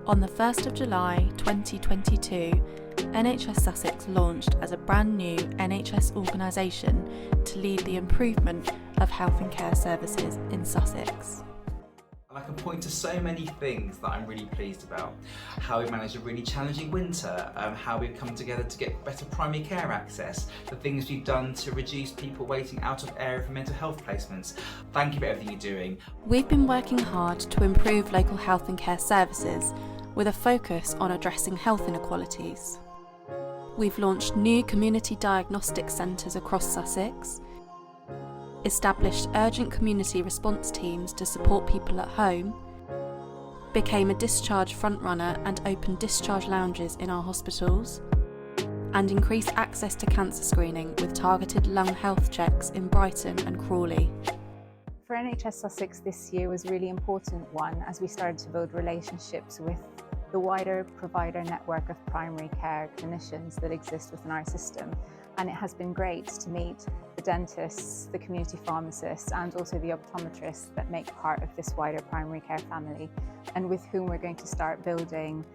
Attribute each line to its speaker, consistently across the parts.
Speaker 1: On the 1st of July 2022, NHS Sussex launched as a brand new NHS organisation to lead the improvement of health and care services in Sussex.
Speaker 2: And I can point to so many things that I'm really pleased about. How we managed a really challenging winter, how we've come together to get better primary care access, the things we've done to reduce people waiting out of area for mental health placements. Thank you for everything you're doing.
Speaker 1: We've been working hard to improve local health and care services with a focus on addressing health inequalities. We've launched new community diagnostic centres across Sussex, established urgent community response teams to support people at home, became a discharge frontrunner and opened discharge lounges in our hospitals, and increased access to cancer screening with targeted lung health checks in Brighton and Crawley.
Speaker 3: For NHS Sussex, this year was a really important one as we started to build relationships with the wider provider network of primary care clinicians that exist within our system. And it has been great to meet the dentists, the community pharmacists, and also the optometrists that make part of this wider primary care family, and with whom we're going to start building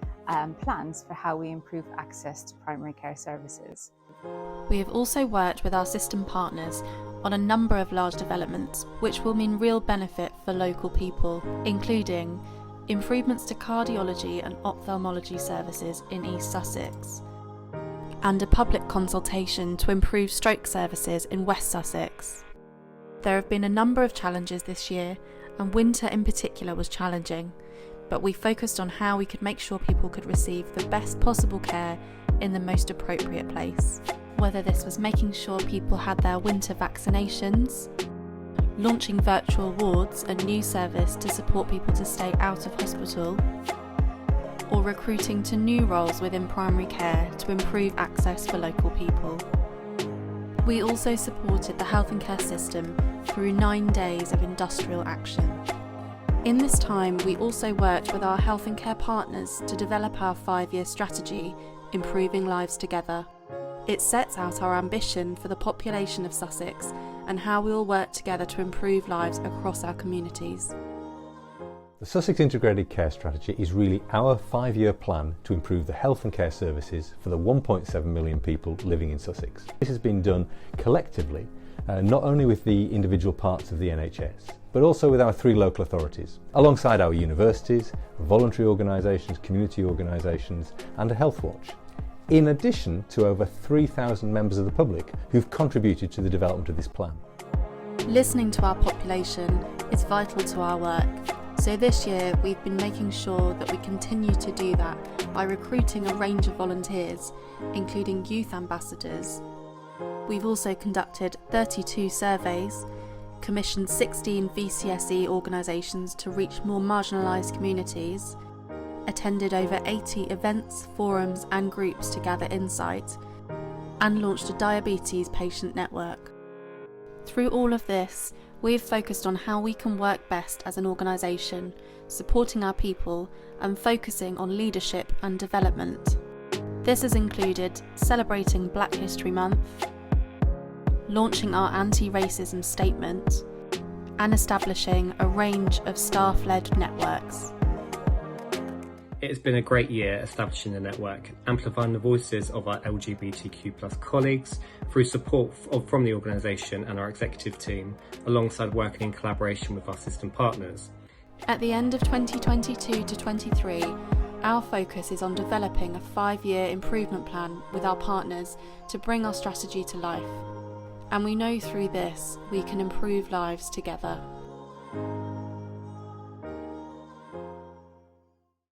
Speaker 3: plans for how we improve access to primary care services.
Speaker 1: We have also worked with our system partners on a number of large developments which will mean real benefit for local people, including improvements to cardiology and ophthalmology services in East Sussex, and a public consultation to improve stroke services in West Sussex. There have been a number of challenges this year, and winter in particular was challenging, but we focused on how we could make sure people could receive the best possible care in the most appropriate place. Whether this was making sure people had their winter vaccinations, launching virtual wards, a new service to support people to stay out of hospital, or recruiting to new roles within primary care to improve access for local people. We also supported the health and care system through 9 days of industrial action. In this time, we also worked with our health and care partners to develop our 5-year strategy, Improving Lives Together. It sets out our ambition for the population of Sussex and how we will work together to improve lives across our communities.
Speaker 4: The Sussex Integrated Care Strategy is really our 5-year plan to improve the health and care services for the 1.7 million people living in Sussex. This has been done collectively, not only with the individual parts of the NHS, but also with our 3 local authorities, alongside our universities, voluntary organisations, community organisations and a Health Watch, in addition to over 3,000 members of the public who've contributed to the development of this plan.
Speaker 1: Listening to our population is vital to our work. So this year we've been making sure that we continue to do that by recruiting a range of volunteers, including youth ambassadors. We've also conducted 32 surveys, commissioned 16 VCSE organisations to reach more marginalised communities, attended over 80 events, forums and groups to gather insight, and launched a diabetes patient network. Through all of this, we've focused on how we can work best as an organisation, supporting our people and focusing on leadership and development. This has included celebrating Black History Month, launching our anti-racism statement, and establishing a range of staff-led networks.
Speaker 5: It has been a great year establishing the network, amplifying the voices of our LGBTQ+ colleagues through support from the organisation and our executive team, alongside working in collaboration with our system partners.
Speaker 1: At the end of 2022 to 23, our focus is on developing a 5-year improvement plan with our partners to bring our strategy to life. And we know through this we can improve lives together.